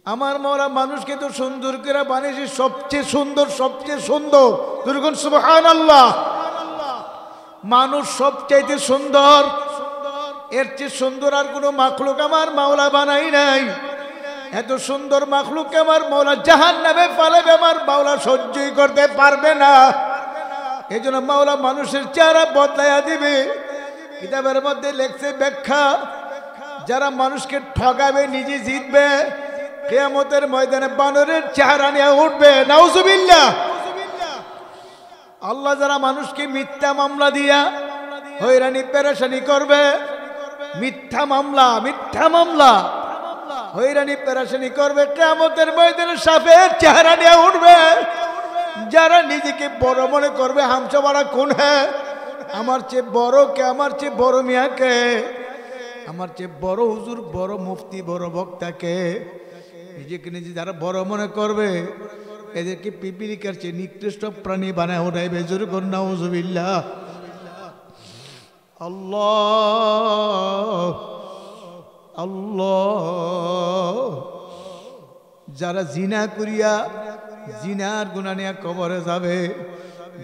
আমার মাওলা মানুষকে তো সুন্দর করে বানিয়েছে, সবচেয়ে সুন্দর দুর্গুণ সুবহানাল্লাহ। মানুষ সবচাইতে সুন্দর, এর চেয়ে সুন্দর আর কোনো মাখলুক আমার মাওলা বানাই নাই। এত সুন্দর মাখলুক আমার মাওলা জাহান্নামে পালাবে, আমার মাওলা সহ্যই করতে পারবে না। এজন্য মাওলা মানুষের চেহারা বদলাইয়া দিবে। কিতাবের মধ্যে লেখছে ব্যাখ্যা, যারা মানুষকে ঠকাবে নিজে জিতবে, কিয়ামতের ময়দানে বানরের চেহারা নিয়ে উঠবে। নাউজুবিল্লাহ। আল্লাহ যারা মানুষকে মিথ্যা মামলা দিয়া হয়রানি পেরেশানি করবে, মিথ্যা মামলা হয়রানি পেরেশানি করবে, কিয়ামতের ময়দানে সাপের চেহারা নিয়ে উঠবে। যারা নিজেকে বড় মনে করবে, হামসা বড়া কোন হ্যাঁ, আমার চেয়ে বড় কে, আমার চেয়ে বড় মিয়া কে, আমার চেয়ে বড় হুজুর, বড় মুফতি, বড় বক্তাকে, নিজেকে নিজে যারা বড় মনে করবে, এদেরকে পিপিলিকার চেয়ে নিকৃষ্ট প্রাণী বানায় উঠাইবে। জোরে কর নাউজুবিল্লাহ। আল্লাহ আল্লাহ। যারা জিনা করিয়া জিনার গুনাহ নিয়ে কবরে যাবে,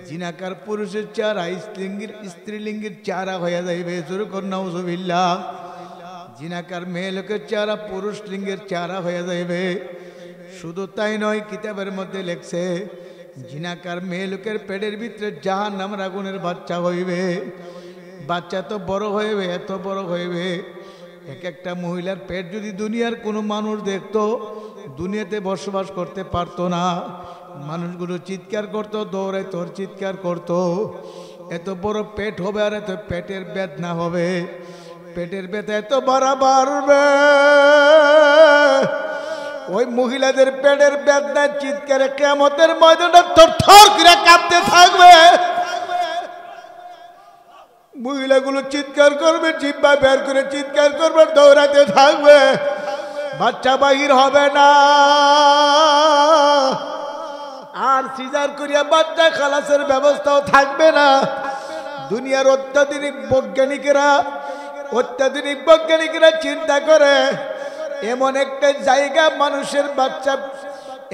জিনাকার পুরুষের চেহারা স্ত্রীলিঙ্গের চেহারা হয়ে যাইবে। জোরে কর নাউজুবিল্লাহ। জিনাকার মেয়ে লোকের চেহারা পুরুষ লিঙ্গের চেহারা হয়ে যাইবে। শুধু তাই নয়, কিতাবের মধ্যে লেখছে জিনাকার মেয়ে লোকের পেটের ভিতরে জাহান্নামের আগুনের বাচ্চা হইবে। বাচ্চা তো বড় হইবে, এত বড় হইবে, এক একটা মহিলার পেট যদি দুনিয়ার কোনো মানুষ দেখতো, দুনিয়াতে বসবাস করতে পারতো না। মানুষগুলো চিৎকার করতো, দৌড়াইতো, চিৎকার করতো। এত বড় পেট হবে, আর এত পেটের বেদনা হবে, পেটের ব্যথা এত বাড়বে, ওই মহিলাদের পেটের বেদনা চিৎকারে কিয়ামতের ময়দানে থরথর করে কাঁপতে থাকবে। মহিলাগুলো চিৎকার করবে, জিহ্বা বের করে চিৎকার করবে, দৌড়াতে থাকবে। বাচ্চা বাহির হবে না, আর সিজার করিয়া বাচ্চা খালাসের ব্যবস্থাও থাকবে না। দুনিয়ার অত্যাধুনিক বৈজ্ঞানিকরা চিন্তা করে এমন একটা জায়গা, মানুষের বাচ্চা,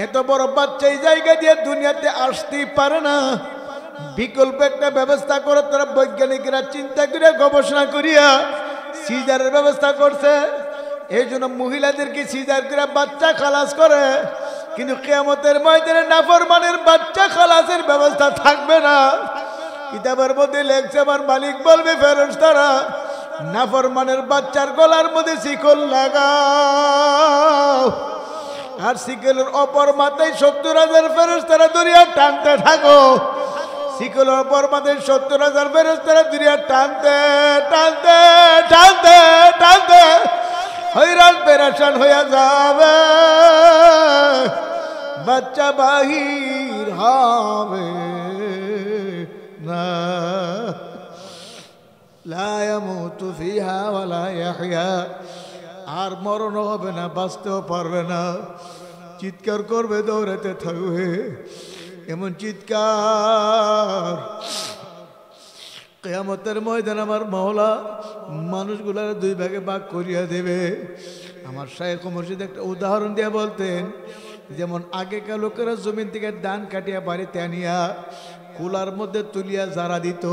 এত বড় বাচ্চা এই জায়গা দিয়ে দুনিয়াতে আসতেই পারে না, বিকল্প একটা ব্যবস্থা করে তারা বৈজ্ঞানিকরা চিন্তা করে গবেষণা করিয়া সিজারের ব্যবস্থা করছে। এই জন্য মহিলাদেরকে সিজার করে বাচ্চা খালাস করে। কিন্তু কিয়ামতের ময়দানে নাফরমানের বাচ্চা খালাসের ব্যবস্থা থাকবে না। কিতাবের মধ্যে লেখছে, আমার মালিক বলবে ফেরেশতারা, নাফরমানের বাচ্চার গলার মধ্যে শিকল লাগাও, আর শিকলের অপর মাথায় 70,000 ফেরেশতারা দড়িয়া টানতে থাকো। শিকলের অপর মাথায় 70,000 ফেরেশতারা দড়িয়া টানতে টানতে টানতে টানতে হয়রান পেরেশান হয়ে যাবে, বাচ্চা বাহির হবে না। লা ইয়ামুতু ফিহা ওয়ালা ইয়াহইয়া, আর মরণ হবে না, বাঁচতেও পারবে না। চিৎকার করবে, দৌড়াতে থাকবে, এমন চিৎকার কিয়ামতের ময়দানে আমার মাওলা মানুষগুলার দুই ভাগে ভাগ করিয়া দেবে। আমার শাইখ মুর্শিদ একটা উদাহরণ দিয়ে বলতেন, যেমন আগেকার লোকেরা জমিন থেকে ধান কাটিয়া বাড়িতে আনিয়া কুলার মধ্যে তুলিয়া জারা দিত,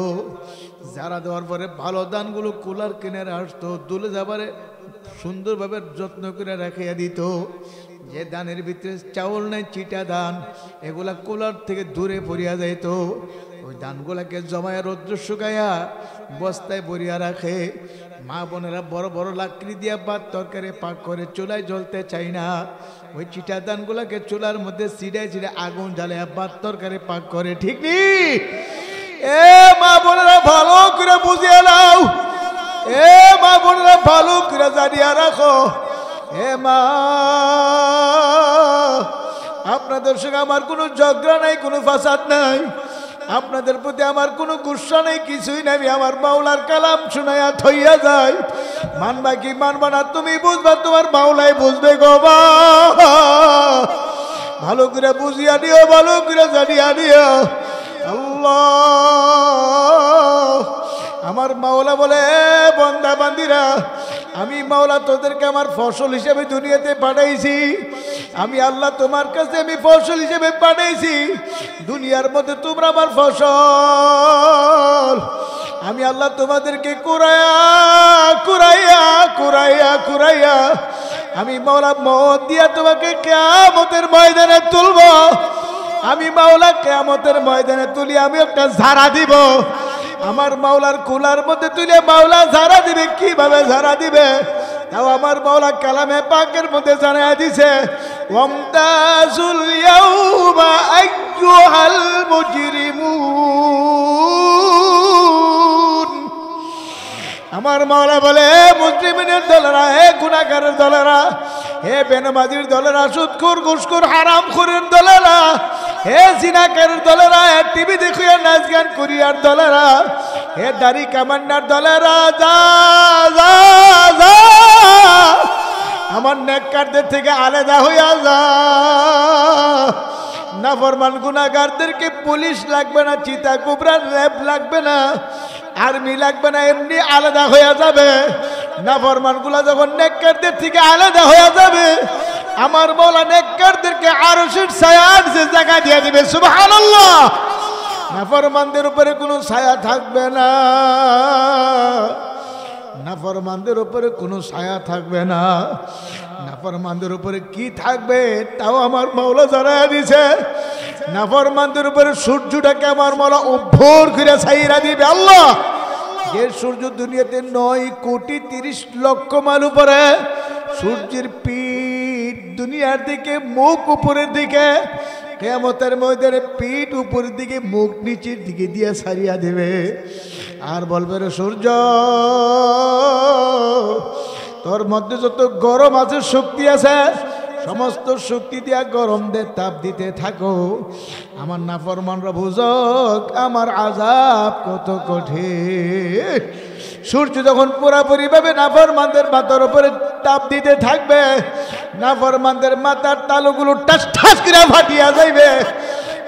জারা দেওয়ার পরে ভালো ধানগুলো কুলার কিনারে আসতো, দুলে যাবারে সুন্দরভাবে যত্ন করে রাখিয়া দিত। যে ধানের ভিতরে চাউল নাই, চিটা ধান, এগুলা কুলার থেকে দূরে পড়িয়া যাইত। ওই ধানগুলাকে জমায়া রৌদ্র শুকাইয়া বস্তায় ভরিয়া রাখে। মা বোনেরা বড় বড় লাকড়ি দিয়া ভাত তরকারি পাক করে, চুলায় জ্বলতে চাই না, ওই চিটা ধানগুলাকে চুলার মধ্যে ছিড়ায় আগুন জ্বালাইয়া ভাত তরকারি পাক করে। ঠিক নি? এ মা বোনেরা ভালো করে বুঝিয়ে নাও, এ মা বোনেরা ভালো করে জানিয়া রাখো। হে মা, আপনাদের সঙ্গে আমার কোনো ঝগড়া নাই, কোনো ফাসাদ নাই, আপনাদের প্রতি আমার কোনো গুসা নেই, কিছুই নাই। আমি আমার মাওলার কালাম শুনাইয়া থইয়া যাই। মানবা কি মানবা না তুমি বুঝবা, তোমার মাওলাই বুঝবে গো মা। ভালো করে বুঝিয়া দিও, ভালো করে জানিয়া দিও। আল্লাহ, আমার মাওলা বলে, বন্দা বান্দিরা, আমি মাওলা তোদেরকে আমার ফসল হিসেবে দুনিয়াতে পাঠাইছি। আমি আল্লাহ তোমার কাছে আমি ফসল হিসেবে পাঠাইছি, দুনিয়ার মধ্যে তোমরা আমার ফসল। আমি আল্লাহ তোমাদেরকে কুরাইয়া আমি মাওলা মত দিয়া তোমাকে কিয়ামতের ময়দানে তুলব। আমি মাওলা কিয়ামতের ময়দানে তুলি আমি একটা ঝাড়া দিব। আমার মাওলার কুলার মধ্যে তুলে মাওলা ঝাড়া দিবে। কিভাবে ঝাড়া দিবে তাও আমার মাওলা কালামে পাকের মধ্যে জানায় দিছে, ওয়ামতাজুল ইয়াউমা আইয়ুহাল মুজরিমুন। আমার মাওলা বলে, মুজরিমিনের দলেরা, হে গুনাহগারের দলেরা, হে বেনামাজির দলেরা, সুদখোর ঘুষখোর হারামখোরের দলেরা, হে জিনাকারের দলেরা, হে টিভি দেখিয়া নাচ গান করিয়ার দলেরা, হে দাড়ি কামান্নার দলেরা, যা যা যা আমার নেককারদের থেকে আলাদা হইয়া যা। নাফরমান গুনাহগারদেরকে পুলিশ লাগবে না, চিতা কুবরা র্যাব লাগবে না, আর্মি লাগবে না, এমনি আলাদা হয়ে যাবে। নাফরমান গুলা যখন নেককারদের থেকে আলাদা হয়ে যাবে, আমার মাওলা নেককারদেরকে আরশের ছায়ার যে জায়গা দিয়ে দিবে। সুবহানাল্লাহ। নাফরমানদের উপরে কোনো ছায়া থাকবে না, নাফরমানদের উপরে কোনো ছায়া থাকবে না। নাফরমানদের উপরে কি থাকবে তাও আমার মাওলা জানায় দিছে। নাফরমানদের উপরে সূর্যটাকে আমার মাওলা উপর করে ছাইরা দিবে। আল্লাহ, যে সূর্য দুনিয়াতে 9,30,00,000 মাইল উপরে, সূর্যের পিঠ দুনিয়ার দিকে, মুখ উপরের দিকে, কিয়ামতের ময়দানে পিঠ উপরের দিকে, মুখ নিচের দিকে দিয়ে ছাড়িয়া দেবে। আর বলবে, রে সূর্য, তোর মধ্যে যত গরম আছে, শক্তি আছে, সমস্ত শক্তি দিয়া গরম দে, তাপ দিতে থাকো। আমার নাফরমানরা বুঝক আমার আযাব কত কঠিন। সূর্য যখন পুরাপুরি ভাবে নাফরমানদের মাথার উপরে তাপ দিতে থাকবে, নাফরমানদের মাথার তালুগুলো ঠাস ঠাস করে ফাটিয়া যাইবে।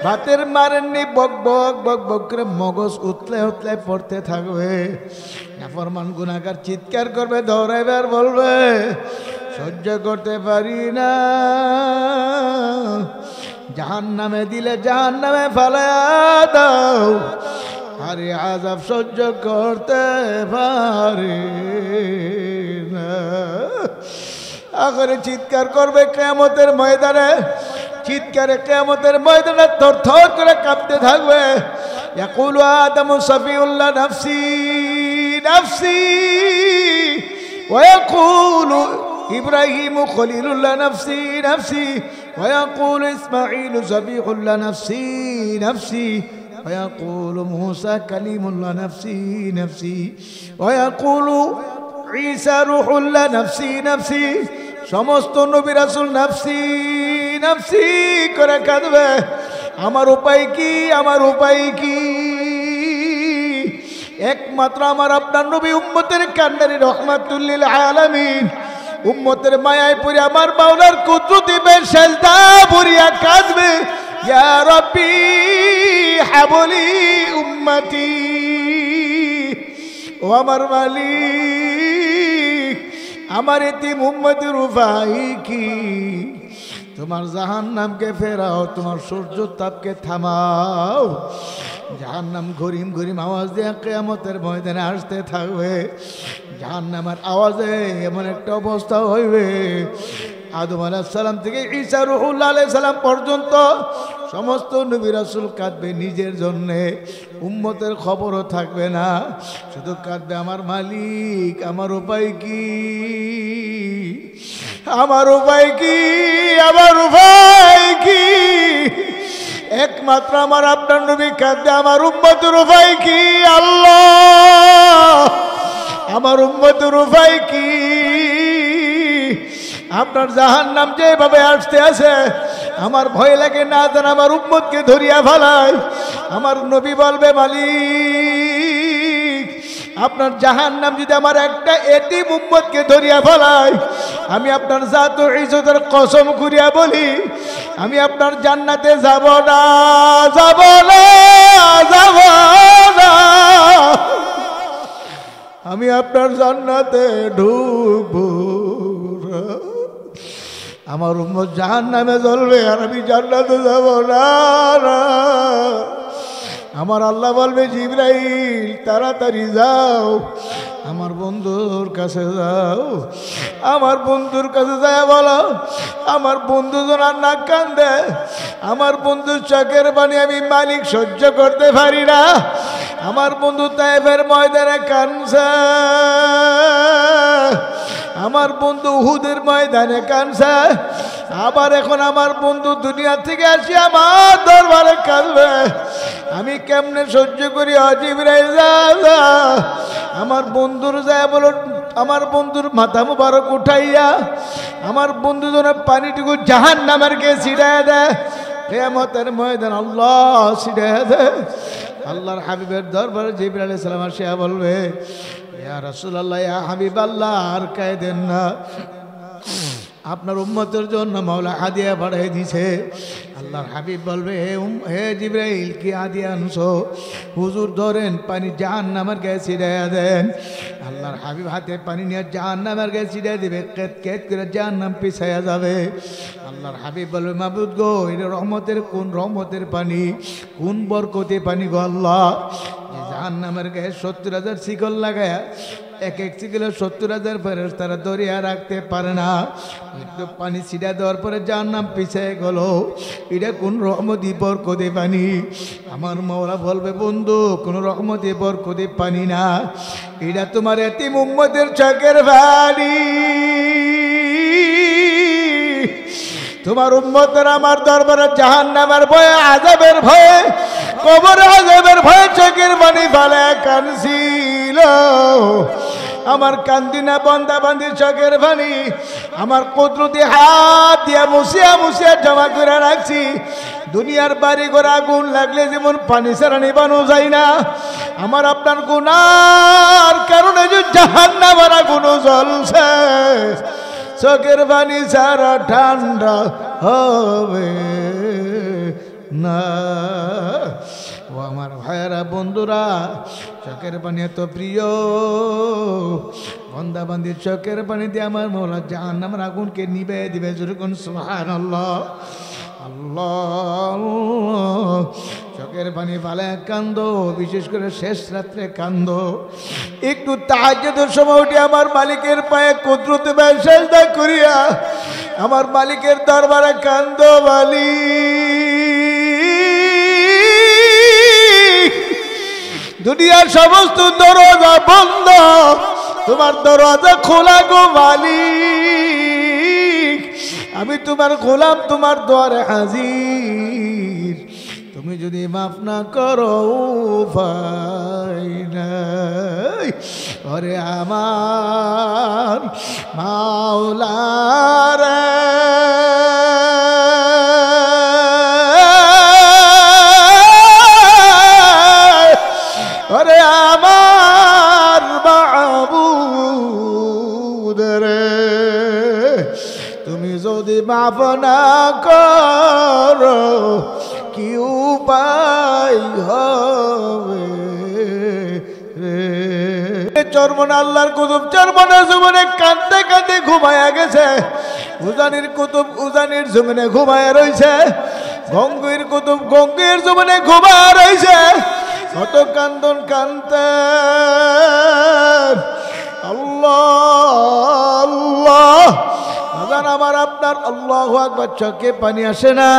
ভাতের মারেননি বক বক বক বক করে মগজ উতলে উতলে পড়তে থাকবে। নাফরমান গুনাহগার চিৎকার করবে, দৌড়াইবে আর বলবে, সহ্য করতে পারি না, জাহান্নামে দিলে জাহান্নামে ফালায়া দাও, আরে আযাব সহ্য করতে পারি না। আখরে চিৎকার করবে কিয়ামতের ময়দানে, চিৎকারে কিয়ামতের ময়দানে থরথর করে কাঁপতে থাকবে। ইয়াকুলু আদমু সাফিউল্লাহ নাফসি নাফসি, ওয়া ইয়াকুলু ইব্রাহিমু খলিলুল্লাহ নাফসি নাফসি, ওয়া ইয়াকুলু ইসমাঈলু যাবিহুল্লাহ নাফসি নাফসি, ওয়া ইয়াকুলু মূসা কালিমুল্লাহ নাফসি নাফসি, ওয়া ইয়াকুলু ঈসা রূহুল্লাহ নাফসি নাফসি। সমস্ত নবী রাসূল নাফসি নাফসি করে কাঁদবে। আমার উপায় কি, আমার উপায় কি? একমাত্র আমার আপনার নবী উম্মতের কান্ডারি রহমাতুল লিল আলামিন, উম্মতের মায়ায় পড়ে আমার মাওলার কুদরতি সেজদা ভরিয়া কাঁদবে, ইয়া রাব্বি হাবলি উম্মতি। ও আমার মালিক, আমার এতিম উম্মতের উপায় কি? তোমার জাহান্নামকে ফেরাও, তোমার সূর্য তাপকে থামাও। জাহান্নাম গরিম গরিম আওয়াজ দিয়ে কিয়ামতের ময়দানে আসতে থাকবে। জাহান্নামের আওয়াজে এমন একটা অবস্থা হইবে, আদম আলাইহিস সালাম থেকে ঈসা রূহুল্লাহ আলাইহিস সালাম পর্যন্ত সমস্ত নবী রাসূল কাঁদবে নিজের জন্যে, উম্মতের খবরও থাকবে না, শুধু কাঁদবে আমার মালিক, আমার উপায় কি, আমার উপায় কি, আমার উপায় কি? একমাত্র আমার আপনার নবী কাঁদবে, আমার উম্মতের উপায় কি? আল্লাহ, আমার উম্মতের উপায় কি? আপনার জাহান্নাম যেভাবে আসতে আছে আমার ভয় লাগে, না যেন আমার উম্মতকে ধরিয়া ফেলায়। আমার নবী বলবে, মালিক, আপনার জাহান্নাম যদি আমার একটা এতিম উম্মতকে ধরিয়া ফেলায়, আমি আপনার জাত ও ইজ্জতের কসম করিয়া বলি, আমি আপনার জান্নাতে যাব না, যাব না, যাব না, আমি আপনার জান্নাতে ঢুকবো না। আমার উম্মত জাহান্নামে জ্বলবে আর আমি জান্নাতে যাব না। আমার আল্লাহ বলবে জিবরাইল তাড়াতাড়ি যাও, আমার বন্ধুর কাছে যাও। আমার বন্ধুর কাছে যায় বলো, আমার বন্ধু জনার নাক কান্দে, আমার বন্ধুর চোখের পানি আমি মালিক সহ্য করতে পারি না। আমার বন্ধু তায়েফের ময়দানে কানছে, আমার বন্ধু উহুদের ময়দানে কানছে, আবার এখন আমার বন্ধু দুনিয়া থেকে আসি আমার দরবারে কাঁদবে। আমি কেমনে সহ্য করি? জিবরাইল যা, আমার বন্ধুর যায় বলো, আমার বন্ধুর মাথা মুবারক উঠাইয়া আমার বন্ধু যেন পানিটুকু জাহান্নামের কে ছিড়াইয়া দেয়। কিয়ামতের ময়দান আল্লাহ ছিড়াইয়া দেয়। আল্লাহর হাবিবের দরবারে জিবরাইল আলাইহিস সালাম আসিয়া বলবে, ইয়া রাসূলুল্লাহ, ইয়া হাবিবাল্লাহ, আর কাঁদেন না, আপনার উম্মতের জন্য মাওলা হাদিয়া পাঠিয়ে দিয়েছে। আল্লাহর হাবিব বলবে, হে জিবরাইল, কি হাদিয়া আনছো? হুজুর ধরেন, পানি জাহান্নামের গায়ে ছিটাইয়া দেন। আল্লাহর হাবিব হাতে পানি নিয়ে জাহান্নামের গায়ে ছিটাই দিবে, কেট কেট করে জাহান্নাম পিছাইয়া যাবে। আল্লাহর হাবিব বলবে, মাবুদ গো, এটা রহমতের কোন রহমতের পানি, কোন বরকতে পানি গো আল্লাহ, যে জাহান্নামের গায়ে 70,000 শিকল লাগায়া এক এক শিকলে 70,000 ফেরেশতারা দরিয়া রাখতে পারে না। একটু পানি ছিটা দেওয়ার পরে জাহান্নাম পিছিয়ে গেল, এটা কোন রহমতি বরকতে পানি? আমার মাওলা বলবে, বন্ধু, কোন রহমতি বরকতে পানি না, এটা তোমার এতিম উম্মতের চোখের পানি। তোমার উম্মতের আমার দরবারে জাহান্নামের ভয়ে, আযাবের ভয়ে, কবর আযাবের ভয়ে চোখের পানি ফেলে কাঁদছিল। আমার কান্দিনা বন্দা বান্দির চোখের পানি আমার কুদরতি হাত দিয়া মুছিয়া মুছিয়া জমা করে রাখছি। দুনিয়ার বাড়ি ঘর আগুন লাগলে যেমন পানি ছাড়া নিবানো যায় না, আমার আপনার গুনার কারণে যে জাহান্নামের আগুন জ্বলছে, চোখের পানি ছাড়া ঠান্ডা হবে না। ও আমার ভাইয়েরা, বন্ধুরা, চোখের পানি এত প্রিয়, বন্দা বান্দির চোখের পানি দিয়ে আমার মৌলা জাহান্নামের আগুনকে নিবে দিবে। যেরকম সুবহানাল্লাহ, আল্লাহ, চোখের পানি ফালে কান্দো, বিশেষ করে শেষ রাত্রে কান্দো। একটু তাহাজ্জুদের সময় উঠে আমার মালিকের পায়ে কুদরতে সেজদা করিয়া আমার মালিকের দরবারে কান্দো। মালিক, দুনিয়ার সমস্ত দরজা বন্ধ, তোমার দরজা খোলা গো মালিক। আমি তোমার গোলাম, তোমার দ্বারে হাজির। তুমি যদি মাফ না করো উপায় নাই। ওরে আমার মাওলা রে, ওরে আমার মাবুদ রে, তুমি যদি মাফ না করো কি উপায় হবে রে? চরমন আল্লাহর কুতুব চরমনের জীবনে কাঁদতে কাঁদতে ঘুমায়া গেছে। উজানির কুতুব উজানির জীবনে ঘুমায়া রয়েছে। গঙ্গের কুতুব গঙ্গের জীবনে ঘুমায়া রয়েছে। কত কান্দন কানতেন। আল্লাহ আল্লাহ, আমার আপনার আল্লাহু আকবার চোখে পানি আসে না?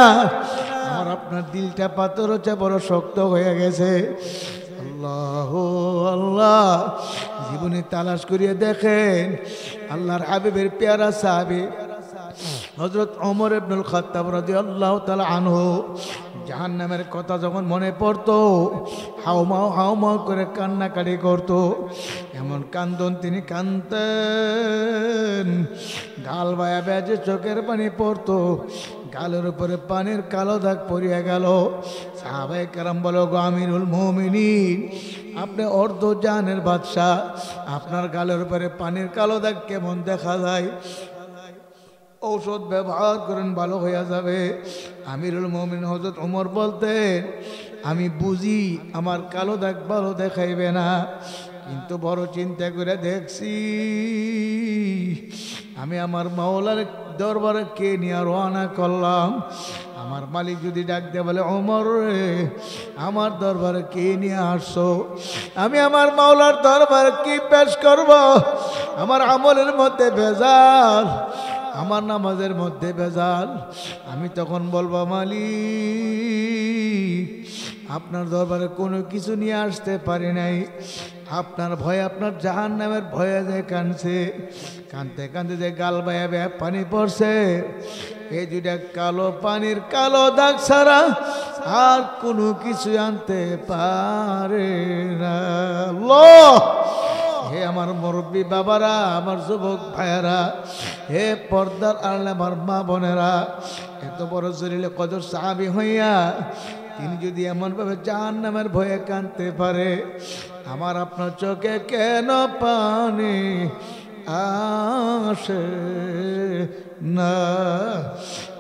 আমার আপনার দিলটা পাথর হচ্ছে, বড় শক্ত হয়ে গেছে। আল্লাহ আল্লাহ, জীবনে তালাশ করিয়ে দেখেন আল্লাহর হাবিবের পেয়ারা সাহাবী হযরত ওমর ইবনুল খাত্তাব রাদিয়াল্লাহু তাআলা আনহু জাহান্নামের কথা যখন মনে পড়তো হাউমাউ হাউমাউ করে কান্নাকাটি করতো। এমন কান্দন তিনি কাঁদতেন, গাল বায়া বেজে চোখের পানি পড়তো, গালের উপরে পানির কালো দাগ পড়িয়া গেল। সাহাবায়ে কেরাম বলো, গো আমিরুল মুমিনিন, আপনি অর্ধ জাহানের বাদশাহ, আপনার গালের উপরে পানির কালো দাগ কেমন দেখা যায়? ঔষধ ব্যবহার করেন, ভালো হয়ে যাবে। আমিরুল মুমিনিন হযরত ওমর বলতেন, আমি বুঝি আমার কালো দাগ ভালো দেখাইবে না, কিন্তু বড় চিন্তা করে দেখছি আমি আমার মাওলার দরবারে কে নিয়ে রওনা করলাম। আমার মালিক যদি ডাক দিয়ে বলে ওমর রে আমার দরবারে কে নিয়ে আসছো, আমি আমার মাওলার দরবারে কি পেশ করব? আমার আমলের মধ্যে ভেজাল, আমার নামাজের মধ্যে ভেজাল। আমি তখন বলবো মালিক আপনার দরবারে কোনো কিছু নিয়ে আসতে পারি নাই, আপনার ভয়ে, আপনার জাহান্নামের ভয়ে যে কাঁদছে, কাঁদতে কাঁদতে যে গাল বায়া বায়া পানি পড়ছে, এই দুইটা কালো পানির কালো দাগ ছাড়া আর কোনো কিছু আনতে পারে না। হে আমার মুরব্বী বাবারা, আমার যুবক ভাইয়েরা, হে পর্দার আড়ালে আমার মা বোনেরা, এত বড় জলিলে কদর সাহাবী হইয়া তিনি যদি এমনভাবে জাহান্নামের ভয়ে কাঁদতে পারে, আমার আপনার চোখে কেন পানি আসে না?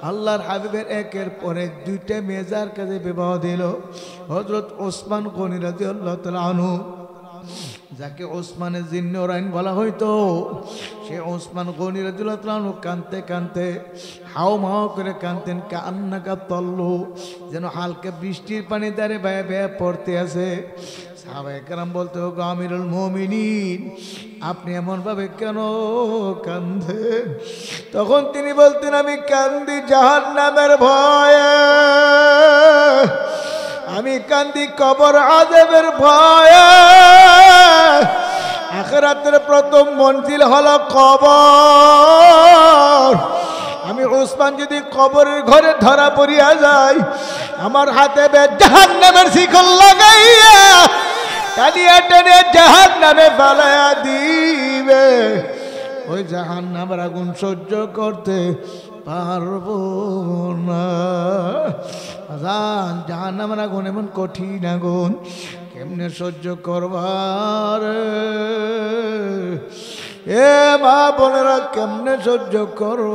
আল্লাহর হাবিবের একের পরে দুইটা মেজার কাছে বিবাহ দিল। হযরত ওসমান গনি রাদিয়াল্লাহু তাআলা আনহু, যাকে ওসমানের জিন্নুরাইন বলা হইতো, সে ওসমান গনি রাদিয়াল্লাহু তাআলা আনহু কাঁদতে কাঁদতে হাও মাও করে কাঁদতেন, কান্নাকা তল্লু, যেন হালকা বৃষ্টির পানি দ্বারে বেয়ে বেয়ে পড়তে আছে। সাহাবায়ে কেরাম বলতে, ও আমিরুল মুমিনিন আপনি এমনভাবে কেন কাঁদেন? তখন তিনি বলতেন, আমি কান্দি জাহান্নামের ভয়ে, আমি কান্দি কবর আযাবের ভয়ে। আখিরাতের প্রথম মঞ্জিল হলো কবর। আমি ওসমান যদি কবরের ঘরে ধরা পড়িয়া যাই, আমার হাতে জাহান্নামের শিকল লাগাইয়া টানিয়া টেনে জাহান্নামে ফেলাইয়া দিবে। ওই জাহান্নামের আগুন সহ্য করতে পারবো না। জাহান্নামের আগুন এমন কঠিন আগুন, কেমনে সহ্য করবার? এ মা বোনেরা, কেমনে সহ্য করব?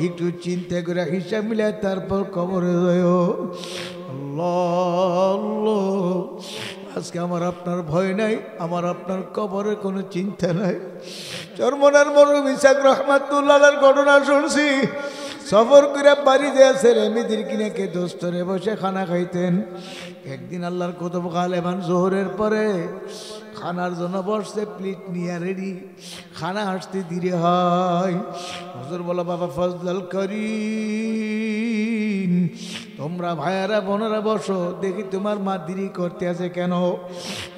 একটু চিন্তা করে হিসাব মিলে তারপর কবরে যায়। আল্লাহ, আজকে আমার আপনার ভয় নাই, আমার আপনার কবরের কোনো চিন্তা নাই। চরমনার মরহুম ইসাক রহমাতুল্লাহর ঘটনা শুনছি। সফর করে বাড়ি যায় ছেলে মেয়েদের কিনে কে দোস্তরে বসে খানা খাইতেন। একদিন আল্লাহর কুতুব গালেবান জোহরের পরে খানার জন্য বসছে, প্লেট নিয়ে রেডি, খানা আসতে দেরি হয়। হুজুর বলো, বাবা ফজল করিম, তোমরা ভাইয়ারা বোনেরা বসো, দেখি তোমার মা দেরি করতে আছে কেন?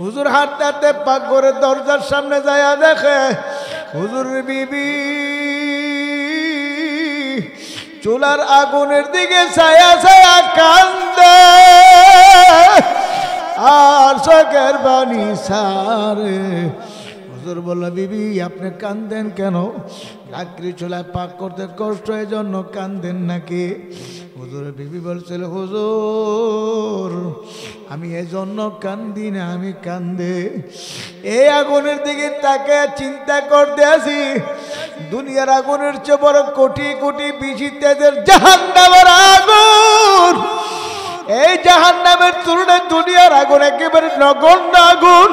হুজুর হাঁটতে হাঁটতে পাকঘরের দরজার সামনে যায়, দেখে হুজুর বিবি চুলার আগুনের দিকে ছায়া ছায়া কান্দে আর চোখের পানি ছাড়ে। হুজুর বলল, বিবি আপনি কান্দেন কেন? লাকড়ি চুলায় পাক করতে কষ্ট, এই জন্য কান্দেন নাকি? হুজুর বিবি বলছিল, হুজুর আমি এই জন্য কান্দি না, আমি কান্দে এই আগুনের দিকে তাকে চিন্তা করতে আছি। দুনিয়ার আগুনের চেয়ে বড় কোটি কোটি বেশি তেজের জাহান্নামের আগুন। এই জাহান্নামের তুলনায় দুনিয়ার আগুন একেবারে নগণ্য আগুন,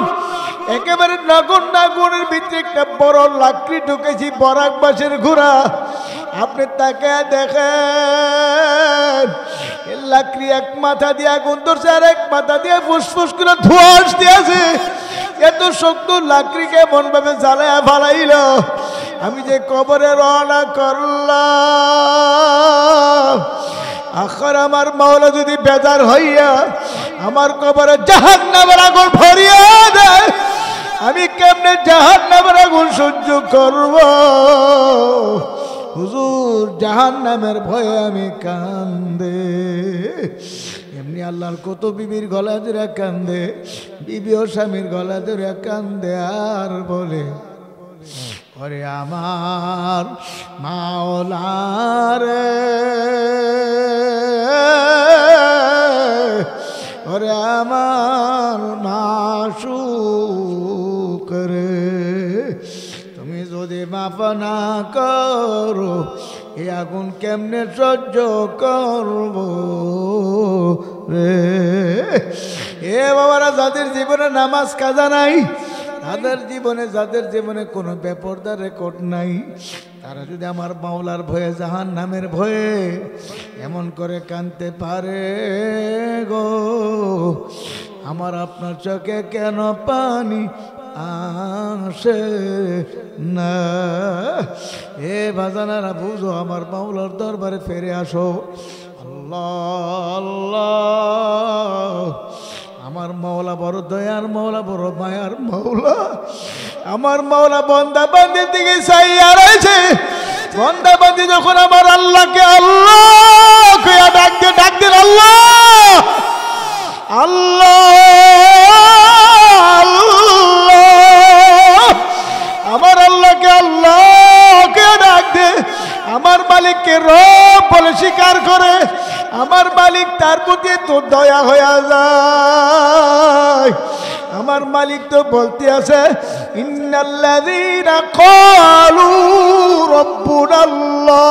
একেবারে নগণ্য আগুনের ভিতরে একটা বড় লাকড়ি ঢুকেছি, বরাক বাঁশের ঘোড়া। আপনি তাকে দেখেন, লাকড়ি এক মাথা দিয়ে আগুন ধরছে, আর এক মাথা দিয়ে ফুসফুস করে ধোঁয়া আসতেছে। এত শক্ত লাকড়ি কেমন ভাবে জ্বালায়া ফালাইল। আমি যে কবরে রওনা করলাম, আখর আমার মাওলা যদি বেজার হইয়া আমার কবরে জাহান্নামের আগুন ভরিয়ে দেয়, আমি কেমনে জাহান্নামের আগুন সহ্য করব? হুজুর জাহান্নামের ভয়ে আমি কান্দে। এমনি আল্লাহর কত বিবির গলা ধরে কান্দে, বিবি ও স্বামীর গলা ধরে কান্দে আর বলে, ওরে আমার মাওলারে, ওরে আমার মাশুক রে, তুমি যদি মাফ না করো এই আগুন কেমনে সহ্য করব রে? এ বাবারা, যাদের জীবনে নামাজ কাজা নাই, যাদের জীবনে কোনো বেপরদা রেকর্ড নাই, তারা যদি আমার মাওলার ভয়ে জাহান্নামের ভয়ে এমন করে কাঁদতে পারে গো, আমার আপনার চোখে কেন পানি আসে না? এ বাজানারা বুঝো, আমার মাওলার দরবারে ফিরে আসো। আল্লাহ আল্লাহ, আমার মাওলা বড় দয়ার মাওলা, বড় মায়ার মাওলা। আমার মাওলা বান্দা বান্দির দিকে চাইয়া রয়েছে। বান্দা বান্দি যখন আমার আল্লাহকে আল্লাহ কইয়া ডাক দেন আল্লাহ আল্লাহ আল্লাহ, আমার আল্লাহকে আল্লাহ কইয়া ডাক দে, আমার মালিককে রব বলে স্বীকার করে, আমার মালিক তার প্রতি তো দয়া হয়ে যায়। আমার মালিক তো বলতে আছে, ইন্নাল্লাযীনা ক্বালু রাব্বুনাল্লাহ,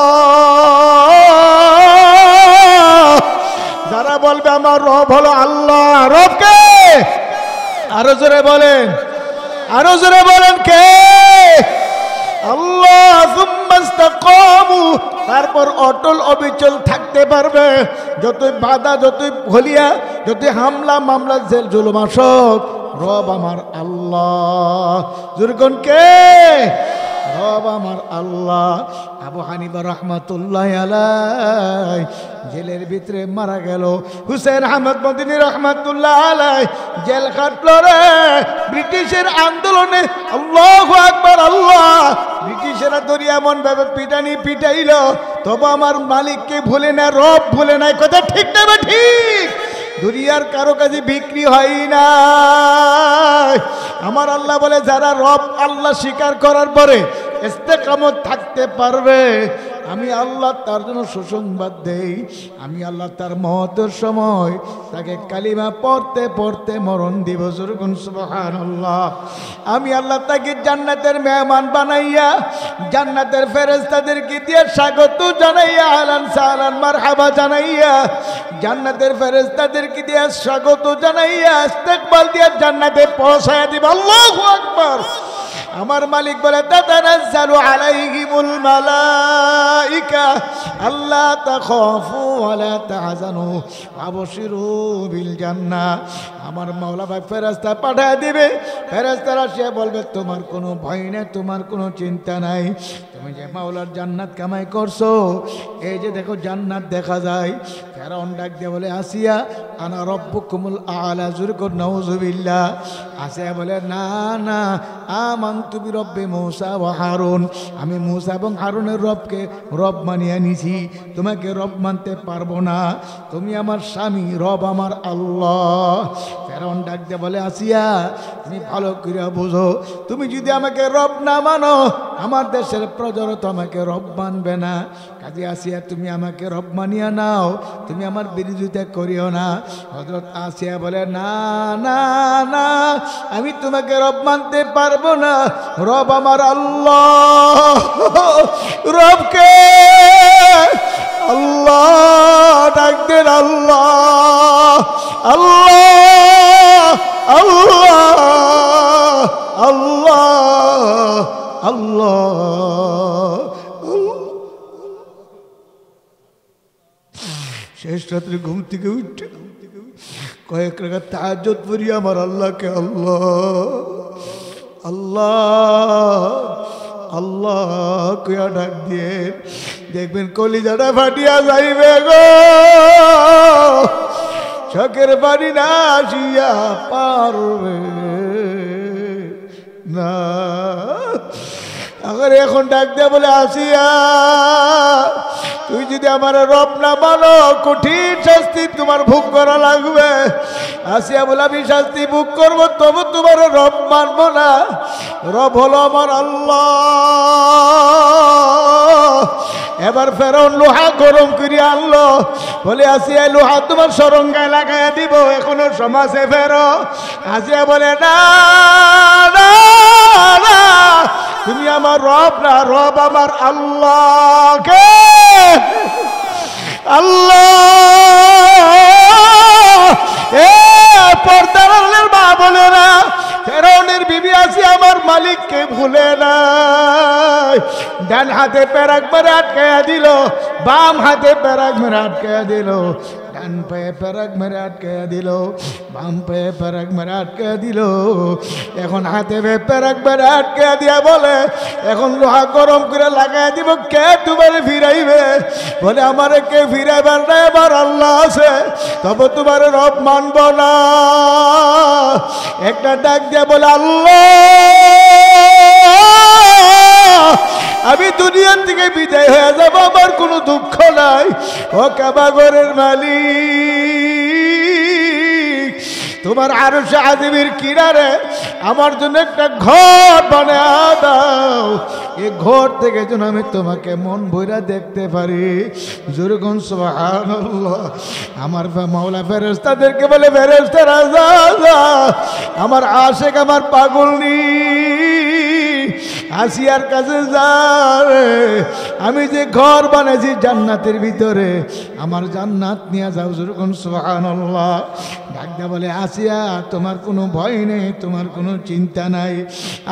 যারা বলবে আমার রব হলো আল্লাহ। রব কে? আরো জোরে বলেন, আরো জোরে বলেন কে? আল্লাহ। সুম্মা ইসতাকামু, তারপর অটল অবিচল থাকতে পারবে। যতই বাধা, যতই ভলিয়া, যতই হামলা মামলা জেল জুলুম আসুক, রব আমার আল্লাহ। জুরগন কে? রব আমার আল্লাহ। আবু হানিফা রাহমাতুল্লাহ আলাইহি জেলের ভিতরে মারা গেল। হুসেন আহমদ মদিনী রাহমাতুল্লাহ আলাইহি জেল খাটলো রে ব্রিটিশের আন্দোলনে। আল্লাহু আকবার আল্লাহ। ব্রিটিশেরা ধরি এমন ভাবে পিটানি পিটাইল, তবে আমার মালিককে ভুলে না, রব ভুলে নাই। কথা ঠিক না? ঠিক। দুনিয়ার কারো কাছে বিক্রি হয় না। আমার আল্লাহ বলে, যারা রব আল্লাহ স্বীকার করার পরে ইস্তেকামত থাকতে পারবে, আমি আল্লাহ তার জন্য সুসংবাদ দেই। আমি আল্লাহ তার মওতের সময় তাকে কালিমা পড়তে পড়তে মরণ দিব। সুবহানাল্লাহ। আমি আল্লাহ তাকে জান্নাতের মেহমান বানাইয়া, জান্নাতের ফেরেশতাদেরকে দিয়ে স্বাগত জানাইয়া, আহলান সাহলান মারহাবা জানাইয়া, জান্নাতের ফেরেশতাদেরকে দিয়ে স্বাগত জানাইয়া, ইস্তেকবাল দিয়ে জান্নাতে পৌঁছায়া দিব। আল্লাহু আকবার। আমার মালিক বলে, তাতানাজ্জালু আলাইহিমুল মালাইকা আল্লা তাখাফু ওয়া লা তাহজানু আবশিরু বিল জান্নাহ। আমার মাওলা ভাই ফেরেশতা পাঠিয়ে দিবে। ফেরেশতারা সে বলবে, তোমার কোনো ভয় নেই, তোমার কোনো চিন্তা নাই। তুমি যে মাওলার জান্নাত কামাই করছো, এই যে দেখো জান্নাত দেখা যায়। ফেরাউন ডাক দিয়ে বলে, আসিয়া আনা রব্বুকুমুল আ'লা। জোরে কর নাউযুবিল্লাহ। আসিয়া বলে, না না, আমানতু বিরব্বি মূসা ওয়া হারুন, আমি মূসা এবং হারুনের রবকে রব মানিয়ে নিছি, তোমাকে রব মানতে পারবো না। তুমি আমার স্বামী, রব আমার আল্লাহ। ফেরাউন ডাক দিয়ে বলে, আসিয়া তুমি ভালো করে বুঝো, তুমি যদি আমাকে রব না মানো, আমার দেশের প্রজারা তো আমাকে রব মানবে না। কাজে আসিয়া তুমি আমাকে রব মানিয়া নাও, তুমি আমার বিরোধিতা করিও না। হযরত আসিয়া বলে, না না না, আমি তোমাকে রব মানতে পারবো না, রব আমার আল্লাহ। রবকে আল্লাহ ডাক দেন, আল্লাহ আল্লাহ আল্লাহ আল্লাহ আল্লাহ। শেষ রাত্রে ঘুম থেকে উঠে কয়েক রাকাত তাহাজ্জুদ পড়ি আমার আল্লাহকে আল্লাহ আল্লাহ আল্লাহ কইয়া ডাক দিয়ে দেখবেন কলিজাটা ফাটিয়া যাইবে গো। চোখের পানি না আসিয়া পারবে না। আবার এখন ডাক দিয়ে বলে, আসিয়া তুই যদি আমার রব না মানো, কঠিন শাস্তি তোমার ভোগ করা লাগবে। আসিয়া বলে, আমি শাস্তি ভোগ করবো, তবু তোমার রব মানবো না। রব হলো আমার আল্লাহ। এবার ফেরাউন লোহা গরম করে আনলো, বলে, আসিয়া লোহা তোমার সরঙ্গায় লাগাইয়া দিব, এখনো সমাজে ফেরো। আসিয়া বলে, না না না, তুমি আমার রব না, রব আমার আল্লাহ। কে? আল্লাহ। এ পর্দার মা বলে না, ফেরাউনের বিবি আসিয়া আমার মালিককে ভুলে নাই। ডান হাতে পেরাক মেরে আটকায়া দিল, বাম হাতে পেরাক মেরে আটকায়া দিল, ডান পায়ে পেরাক মেরে আটকায়া দিল, বাম পায়ে পেরাক মেরে আটকায়া দিল। এখন হাতে পেরাক মেরে আটকায়া দিয়া বলে এখন লোহা গরম করে লাগাই দিব, কে তোমার ফিরাইবে? বলে আমারে কে ফিরাইবার না, এবার আল্লাহ আছে, তবে তোমার রব মানব না। একটা ডাক দিয়ে বলে আল্লাহ আমি দুনিয়ার থেকে বিদায় হয়ে যাব, আমার কোনো দুঃখ নাই। ও কাবাগরের মালিক, তোমার আরশে আজিমের কিনারে আমার জন্য একটা ঘর বানায় দাও, এই ঘর থেকে যেন আমি তোমাকে মন ভইরা দেখতে পারি। জোরগুন সুবহানাল্লাহ। আমার মাওলা ফেরেশতাদেরকে বলে ফেরেশতারা যা, আমার আশিক আমার পাগল নি আসিয়ার কাছে যাবে, আমি যে ঘর বানাইছি জান্নাতের ভিতরে, আমার জান্নাত নিয়ে যাও। যেরকম সুবহানাল্লাহ। ডাকদা বলে আসিয়া তোমার কোনো ভয় নেই, তোমার কোনো চিন্তা নাই,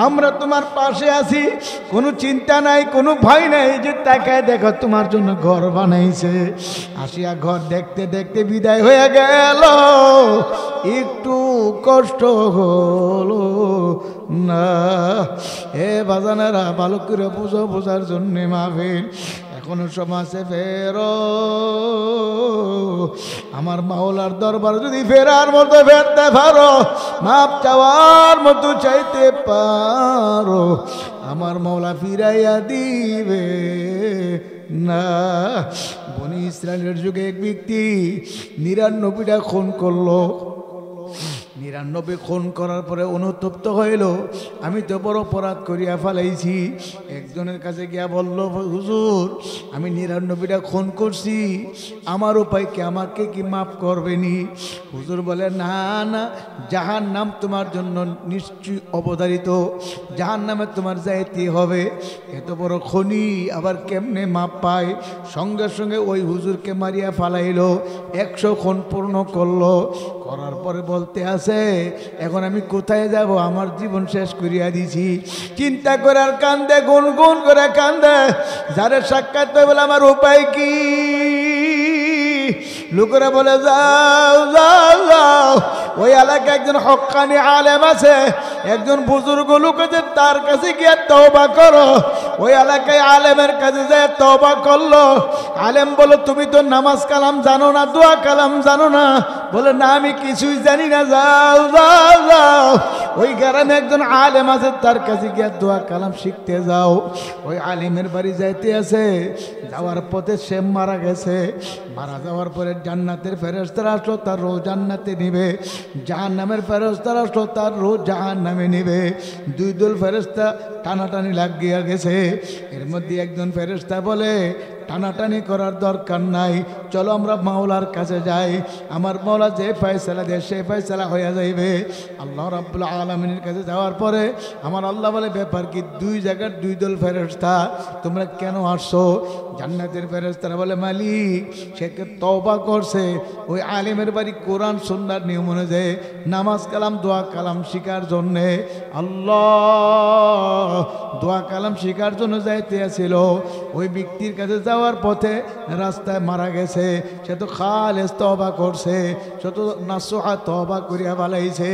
আমরা তোমার পাশে আছি, কোনো চিন্তা নাই, কোনো ভয় নাই। যে তাকায় দেখো তোমার জন্য ঘর বানাইছে। আসিয়া ঘর দেখতে দেখতে বিদায় হয়ে গেল, একটু কষ্ট হলো না। এ বাজানেরা ভালো করে বুঝো, বোঝার জন্যে মাহফিল এখনো সমাজে ফেরো। আমার মাওলার দরবার যদি ফেরার মতো ফেরতে পারো, মাপ চাওয়ার মতো চাইতে পারো, আমার মাওলা ফিরাইয়া দিবে না। বনি ইসরায়েলের যুগে এক ব্যক্তি ৯৯টা খুন করলো। ৯৯ খুন করার পরে অনুতপ্ত হইল, আমি তো বড় অপরাধ করিয়া ফেলাইছি। একজনের কাছে গিয়া বলল, হুজুর আমি ৯৯টা খুন করছি, আমার উপায় কি, আমাকে কি মাফ করবেনি? হুজুর বলে না না, জাহান্নাম তোমার জন্য নিশ্চয়ই অবধারিত, জাহান্নামে তোমার যাইতে হবে। এত বড় খনি আবার কেমনে মাপ পায়? সঙ্গে সঙ্গে ওই হুজুরকে মারিয়া ফালাইল, ১০০ খুন পূর্ণ করলো। করার পরে বলতে আছে এখন আমি কোথায় যাব, আমার জীবন শেষ করিয়া দিছি। চিন্তা করে আর কান্দে, গুনগুন করে কান্দে। যারে সাক্ষাৎ পাই বলে আমার উপায় কি? লোকেরা বলে যাও যাও যাও, ওই এলাকায় একজন হক্কানি আলেম আছে, একজন বুজুর্গ লোক আছে, তার কাছে গিয়ে তওবা করো। ওই এলাকায় আলেমের কাছে যায় তওবা করলো। আলেম বলো তুমি তো নামাজ কালাম জানো না, দোয়া কালাম জানো না? বলে না আমি কিছুই জানি না। যাও যাও যাও, ওই গ্রামে একজন আলেম আছে, তার কাছে গিয়ে দোয়া কালাম শিখতে যাও। ওই আলেমের বাড়ি যাইতে আছে, যাওয়ার পথে সে মারা গেছে। মারা যাওয়ার পরে জান্নাতের ফেরেশতারা আসলো, তার রোজ জান্নাতে নিবে। জাহান্নামের ফেরেশতারা আসলো, তার রোজ জাহান্নামে নিবে। দুই দল ফেরেশতা টানাটানি লাগিয়া গেছে। এর মধ্যে একজন ফেরেশতা বলে টানাটানি করার দরকার নাই, চলো আমরা মাওলার কাছে যাই, আমার মাওলা যে ফয়সালা দেয় সে ফয়সালা হয়ে যাইবে। আল্লাহ রাব্বুল আলামিনের কাছে যাওয়ার পরে আমার আল্লাহ বলে ব্যাপার কি, দুই জায়গার দুই দল ফেরেশতা, তোমরা কেন আসছো? জান্নাতের ফেরেশতারা বলে মালিক সে তওবা করছে, ওই আলেমের বাড়ি কোরআন সুন্নাহর নিয়ম অনুযায়ী নামাজ কালাম দোয়া কালাম শিকার জন্যে, আল্লাহ দোয়া কালাম শিকার জন্য যাইতে আসছিল। ওই ব্যক্তির কাছে যাওয়ার পথে রাস্তায় মারা গেছে, সে তো খালেস তওবা করছে, সে তো নাসুহা তওবা করিয়া বালাইছে।